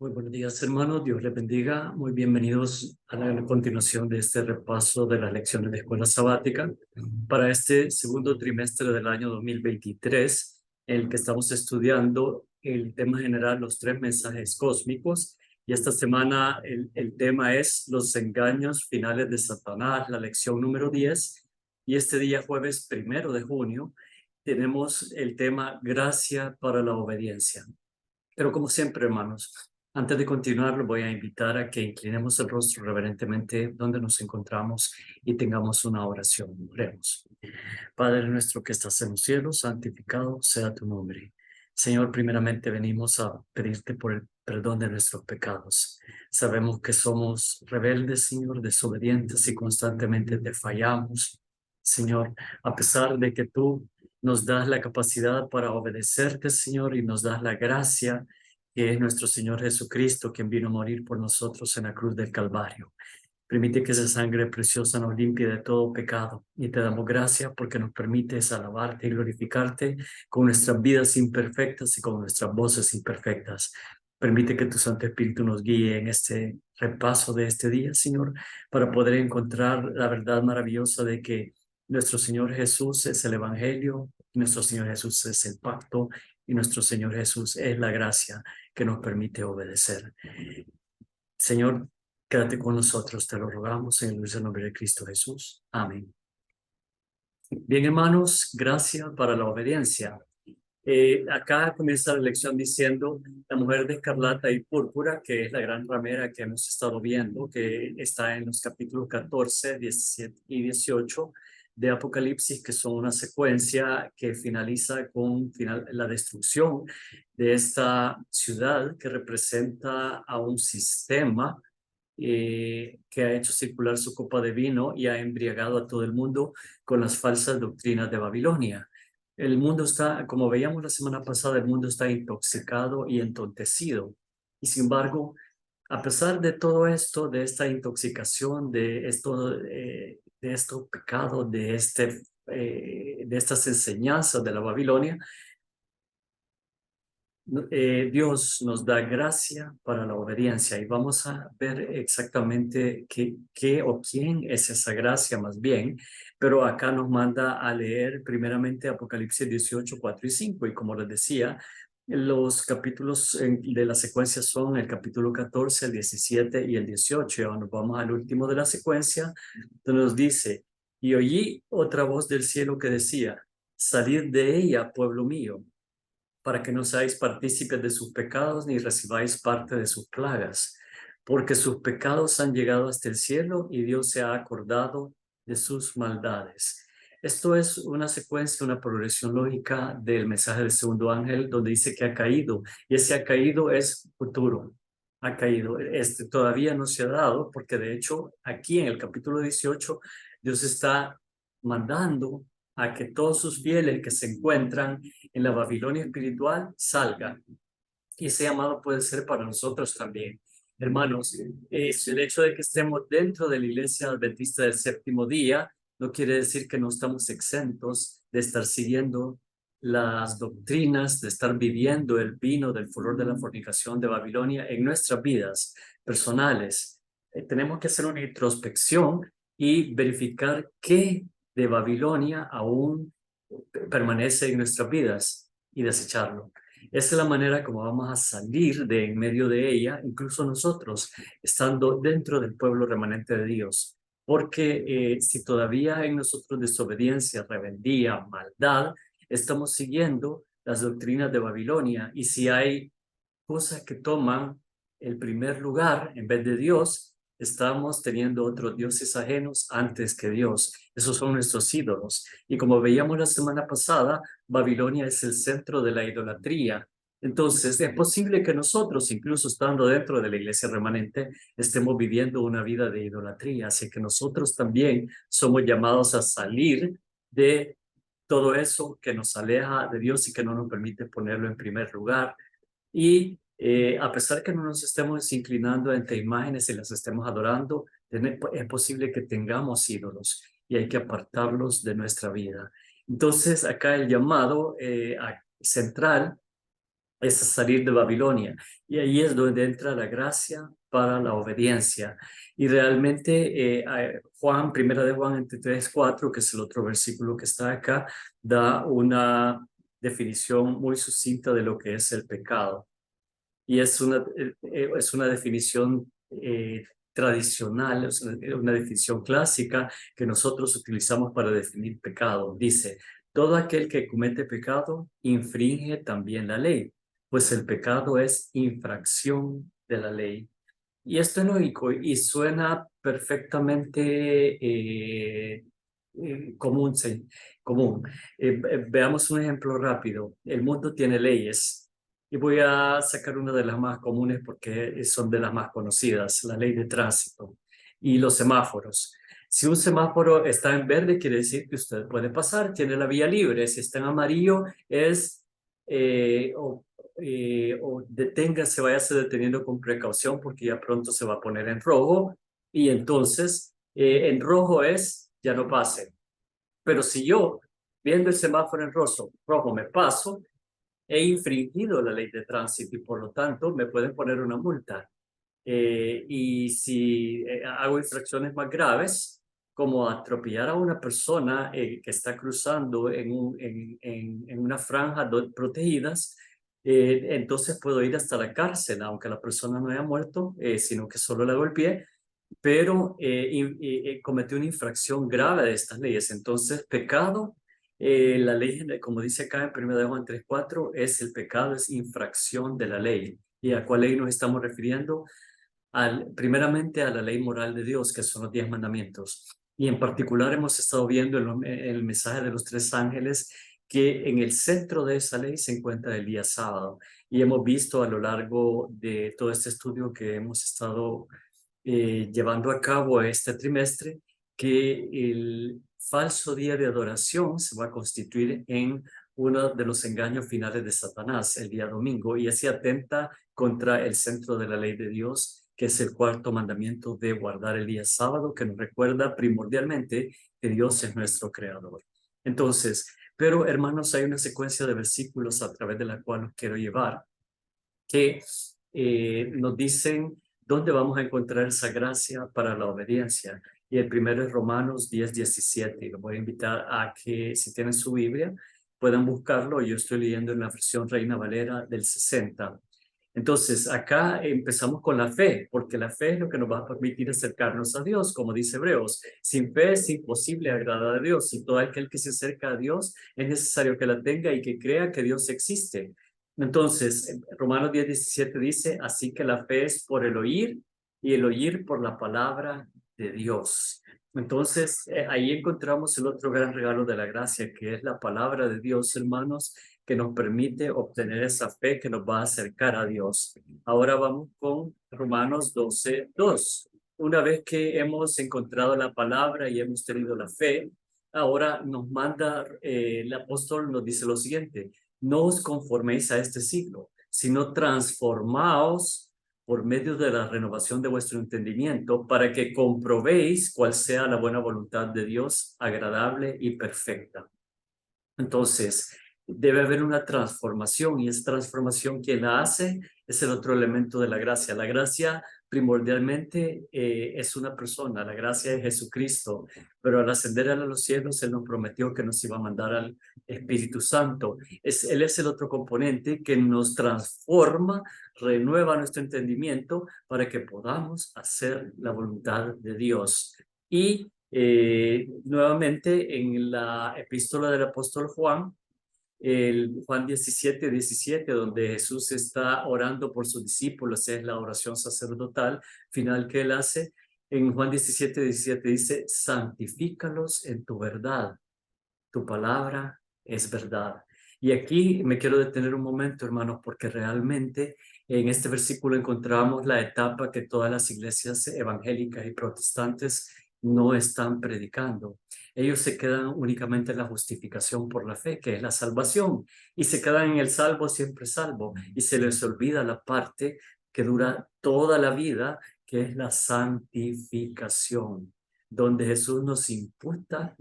Muy buenos días, hermanos. Dios les bendiga. Muy bienvenidos a la continuación de este repaso de las lecciones de escuela sabática para este segundo trimestre del año 2023, en el que estamos estudiando el tema general, los tres mensajes cósmicos. Y esta semana el tema es los engaños finales de Satanás, la lección número 10. Y este día, jueves 1 de junio, tenemos el tema Gracia para la obediencia. Pero como siempre, hermanos, antes de continuar, los voy a invitar a que inclinemos el rostro reverentemente donde nos encontramos y tengamos una oración. Oremos. Padre nuestro que estás en los cielos, santificado sea tu nombre. Señor, primeramente venimos a pedirte por el perdón de nuestros pecados. Sabemos que somos rebeldes, Señor, desobedientes y constantemente te fallamos. Señor, a pesar de que tú nos das la capacidad para obedecerte, Señor, y nos das la gracia, que es nuestro Señor Jesucristo, quien vino a morir por nosotros en la cruz del Calvario. Permite que esa sangre preciosa nos limpie de todo pecado y te damos gracias porque nos permites alabarte y glorificarte con nuestras vidas imperfectas y con nuestras voces imperfectas. Permite que tu Santo Espíritu nos guíe en este repaso de este día, Señor, para poder encontrar la verdad maravillosa de que nuestro Señor Jesús es el Evangelio, nuestro Señor Jesús es el pacto y nuestro Señor Jesús es la gracia que nos permite obedecer. Señor, quédate con nosotros, te lo rogamos en el dulce nombre de Cristo Jesús. Amén. Bien, hermanos, gracias para la obediencia. Acá comienza la lección diciendo la mujer de escarlata y púrpura, que es la gran ramera que hemos estado viendo, que está en los capítulos 14, 17 y 18 de Apocalipsis, que son una secuencia que finaliza con la destrucción de esta ciudad que representa a un sistema que ha hecho circular su copa de vino y ha embriagado a todo el mundo con las falsas doctrinas de Babilonia. El mundo está, como veíamos la semana pasada, el mundo está intoxicado y entontecido. Y sin embargo, a pesar de todo esto, de esta intoxicación, de estos pecados, de estas enseñanzas de la Babilonia, Dios nos da gracia para la obediencia y vamos a ver exactamente qué o quién es esa gracia más bien, pero acá nos manda a leer primeramente Apocalipsis 18, 4 y 5 y como les decía, los capítulos de la secuencia son el capítulo 14, el 17 y el 18 y ahora nos vamos al último de la secuencia, donde nos dice, y oí otra voz del cielo que decía, salid de ella, pueblo mío, para que no seáis partícipes de sus pecados ni recibáis parte de sus plagas, porque sus pecados han llegado hasta el cielo y Dios se ha acordado de sus maldades. Esto es una secuencia, una progresión lógica del mensaje del segundo ángel, donde dice que ha caído, y ese ha caído es futuro, ha caído. Todavía no se ha dado, porque de hecho aquí en el capítulo 18, Dios está mandando a que todos sus fieles que se encuentran en la Babilonia espiritual salgan. Y ese llamado puede ser para nosotros también. Hermanos, el hecho de que estemos dentro de la Iglesia Adventista del Séptimo Día no quiere decir que no estamos exentos de estar siguiendo las doctrinas, de estar viviendo el vino del furor de la fornicación de Babilonia en nuestras vidas personales. Tenemos que hacer una introspección y verificar qué de Babilonia aún permanece en nuestras vidas y desecharlo. Esa es la manera como vamos a salir de en medio de ella, incluso nosotros, estando dentro del pueblo remanente de Dios. Porque si todavía en nosotros desobediencia, rebeldía, maldad, estamos siguiendo las doctrinas de Babilonia. Y si hay cosas que toman el primer lugar en vez de Dios, estamos teniendo otros dioses ajenos antes que Dios. Esos son nuestros ídolos. Y como veíamos la semana pasada, Babilonia es el centro de la idolatría. Entonces, es posible que nosotros, incluso estando dentro de la iglesia remanente, estemos viviendo una vida de idolatría. Así que nosotros también somos llamados a salir de todo eso que nos aleja de Dios y que no nos permite ponerlo en primer lugar. Y a pesar que no nos estemos inclinando ante imágenes y las estemos adorando, es posible que tengamos ídolos y hay que apartarlos de nuestra vida. Entonces, acá el llamado central es salir de Babilonia. Y ahí es donde entra la gracia para la obediencia. Y realmente Juan, primera de Juan 3:4, que es el otro versículo que está acá, da una definición muy sucinta de lo que es el pecado. Y es una definición tradicional, es una definición clásica que nosotros utilizamos para definir pecado. Dice, todo aquel que comete pecado infringe también la ley, pues el pecado es infracción de la ley. Y esto es lógico y suena perfectamente común. Común. Veamos un ejemplo rápido. El mundo tiene leyes y voy a sacar una de las más comunes porque son de las más conocidas, la ley de tránsito y los semáforos. Si un semáforo está en verde, quiere decir que usted puede pasar, tiene la vía libre. Si está en amarillo, es o deténgase, váyase deteniendo con precaución porque ya pronto se va a poner en rojo y entonces en rojo es ya no pase. Pero si yo, viendo el semáforo en rojo me paso, he infringido la ley de tránsito y por lo tanto me pueden poner una multa. Y si hago infracciones más graves, como atropellar a una persona que está cruzando en una franja protegidas, entonces puedo ir hasta la cárcel, aunque la persona no haya muerto, sino que solo la golpeé, pero cometió una infracción grave de estas leyes. Entonces, pecado, la ley, como dice acá en 1 de Juan 3:4, es el pecado, es infracción de la ley. ¿Y a cuál ley nos estamos refiriendo? Primeramente a la ley moral de Dios, que son los 10 mandamientos. Y en particular hemos estado viendo en el mensaje de los 3 ángeles que en el centro de esa ley se encuentra el día sábado. Y hemos visto a lo largo de todo este estudio que hemos estado llevando a cabo este trimestre que el falso día de adoración se va a constituir en uno de los engaños finales de Satanás, el día domingo, y así atenta contra el centro de la ley de Dios, que es el cuarto mandamiento de guardar el día sábado, que nos recuerda primordialmente que Dios es nuestro creador. Entonces, pero hermanos, hay una secuencia de versículos a través de la cual los quiero llevar, que nos dicen dónde vamos a encontrar esa gracia para la obediencia. Y el primero es Romanos 10:17. Los voy a invitar a que, si tienen su Biblia, puedan buscarlo. Yo estoy leyendo en la versión Reina Valera del 60. Entonces, acá empezamos con la fe, porque la fe es lo que nos va a permitir acercarnos a Dios, como dice Hebreos. Sin fe es imposible agradar a Dios, y todo aquel que se acerca a Dios es necesario que la tenga y que crea que Dios existe. Entonces, Romanos 10:17 dice, así que la fe es por el oír y el oír por la palabra de Dios. Entonces, ahí encontramos el otro gran regalo de la gracia, que es la palabra de Dios, hermanos, que nos permite obtener esa fe que nos va a acercar a Dios. Ahora vamos con Romanos 12:2. Una vez que hemos encontrado la palabra y hemos tenido la fe, ahora nos manda, el apóstol nos dice lo siguiente, no os conforméis a este siglo, sino transformaos por medio de la renovación de vuestro entendimiento para que comprobéis cuál sea la buena voluntad de Dios, agradable y perfecta. Entonces, debe haber una transformación y esa transformación, quien la hace, es el otro elemento de la gracia. La gracia primordialmente es una persona, la gracia es Jesucristo, pero al ascender a los cielos, Él nos prometió que nos iba a mandar al Espíritu Santo. Él es el otro componente que nos transforma, renueva nuestro entendimiento para que podamos hacer la voluntad de Dios. Y nuevamente en la epístola del apóstol Juan, el Juan 17:17, donde Jesús está orando por sus discípulos, es la oración sacerdotal final que él hace. En Juan 17:17 dice, santifícalos en tu verdad, tu palabra es verdad. Y aquí me quiero detener un momento, hermanos, porque realmente en este versículo encontramos la etapa que todas las iglesias evangélicas y protestantes no están predicando. Ellos se quedan únicamente en la justificación por la fe, que es la salvación, y se quedan en el salvo siempre salvo, y se les olvida la parte que dura toda la vida, que es la santificación. donde Jesús nos imputa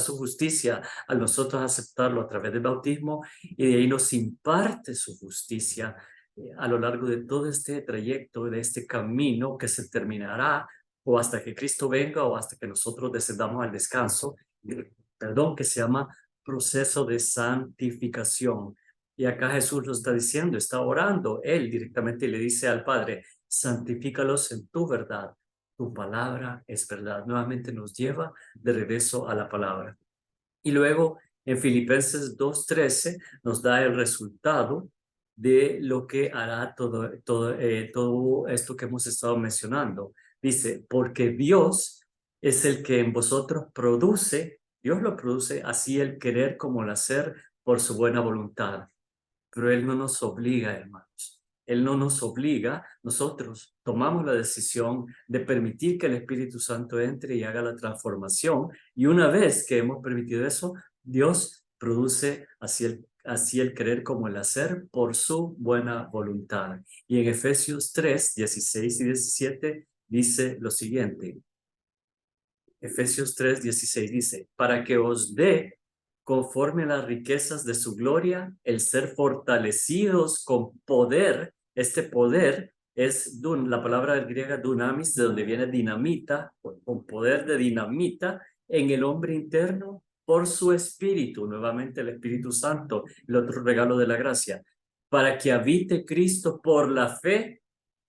su justicia al nosotros aceptarlo a través del bautismo, y de ahí nos imparte su justicia a lo largo de todo este trayecto, de este camino que se terminará o hasta que Cristo venga o hasta que nosotros descendamos al descanso, perdón, que se llama proceso de santificación. Y acá Jesús lo está diciendo, está orando, él directamente le dice al Padre: santifícalos en tu verdad, tu palabra es verdad. Nuevamente nos lleva de regreso a la palabra. Y luego en Filipenses 2:13 nos da el resultado de lo que hará todo esto que hemos estado mencionando. Dice, porque Dios es el que en vosotros produce, Dios lo produce así el querer como el hacer por su buena voluntad. Pero Él no nos obliga, hermanos. Él no nos obliga, nosotros tomamos la decisión de permitir que el Espíritu Santo entre y haga la transformación, y una vez que hemos permitido eso, Dios produce así el querer como el hacer por su buena voluntad. Y en Efesios 3:16 y 17 dice lo siguiente. Efesios 3:16 dice, para que os dé conforme a las riquezas de su gloria, el ser fortalecidos con poder. Este poder es la palabra griega dunamis, de donde viene dinamita, con poder de dinamita en el hombre interno por su espíritu, nuevamente el Espíritu Santo, el otro regalo de la gracia, para que habite Cristo por la fe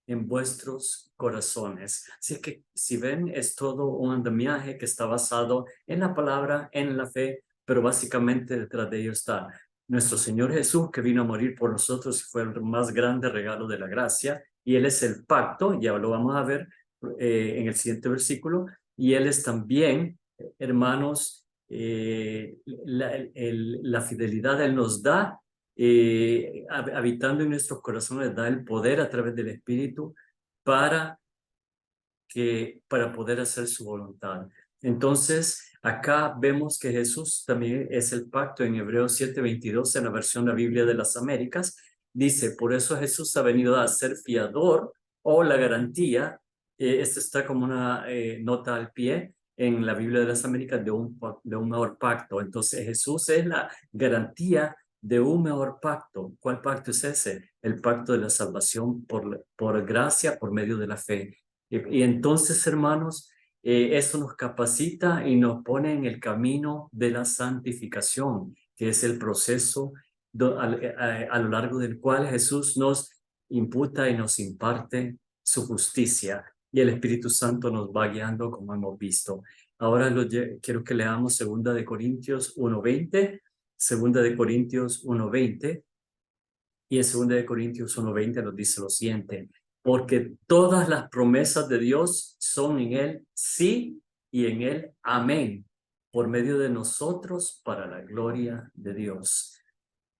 en vuestros corazones. Así que si ven, es todo un andamiaje que está basado en la palabra, en la fe, pero básicamente detrás de ello está nuestro Señor Jesús, que vino a morir por nosotros y fue el más grande regalo de la gracia, y Él es el pacto, ya lo vamos a ver en el siguiente versículo, y Él es también, hermanos, la fidelidad Él nos da, habitando en nuestros corazones, da el poder a través del Espíritu para poder hacer su voluntad. Entonces, acá vemos que Jesús también es el pacto. En Hebreos 7:22, en la versión de la Biblia de las Américas, dice, por eso Jesús ha venido a ser fiador o la garantía. Esto está como una nota al pie en la Biblia de las Américas de un mejor pacto. Entonces, Jesús es la garantía de un mejor pacto. ¿Cuál pacto es ese? El pacto de la salvación por gracia, por medio de la fe. Y entonces, hermanos, eso nos capacita y nos pone en el camino de la santificación, que es el proceso a lo largo del cual Jesús nos imputa y nos imparte su justicia, y el Espíritu Santo nos va guiando, como hemos visto. Ahora quiero que leamos 2 Corintios 1:20, 2 Corintios 1:20, y en 2 Corintios 1:20 nos dice lo siguiente: porque todas las promesas de Dios son en Él sí y en Él amén, por medio de nosotros para la gloria de Dios.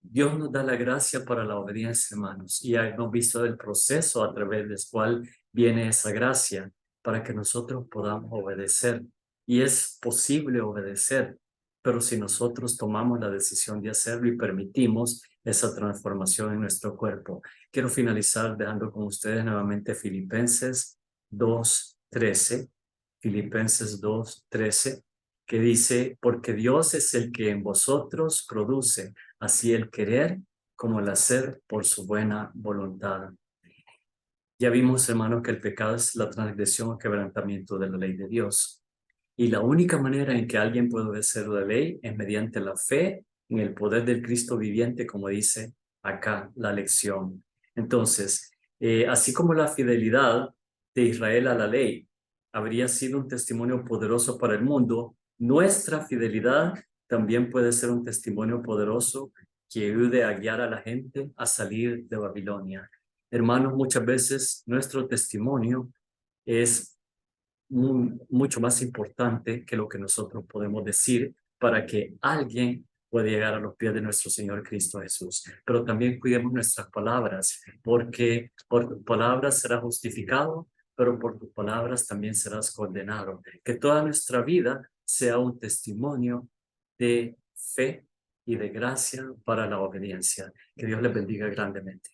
Dios nos da la gracia para la obediencia, hermanos, y hemos visto el proceso a través del cual viene esa gracia para que nosotros podamos obedecer. Y es posible obedecer, pero si nosotros tomamos la decisión de hacerlo y permitimos esa transformación en nuestro cuerpo. Quiero finalizar dejando con ustedes nuevamente Filipenses 2:13, Filipenses 2:13, que dice, porque Dios es el que en vosotros produce así el querer como el hacer por su buena voluntad. Ya vimos, hermanos, que el pecado es la transgresión o quebrantamiento de la ley de Dios. Y la única manera en que alguien puede obedecer la ley es mediante la fe en el poder del Cristo viviente, como dice acá la lección. Entonces, así como la fidelidad de Israel a la ley habría sido un testimonio poderoso para el mundo, nuestra fidelidad también puede ser un testimonio poderoso que ayude a guiar a la gente a salir de Babilonia. Hermanos, muchas veces nuestro testimonio es mucho más importante que lo que nosotros podemos decir para que alguien pueda llegar a los pies de nuestro Señor Cristo Jesús. Pero también cuidemos nuestras palabras, porque por tus palabras serás justificado, pero por tus palabras también serás condenado. Que toda nuestra vida sea un testimonio de fe y de gracia para la obediencia. Que Dios les bendiga grandemente.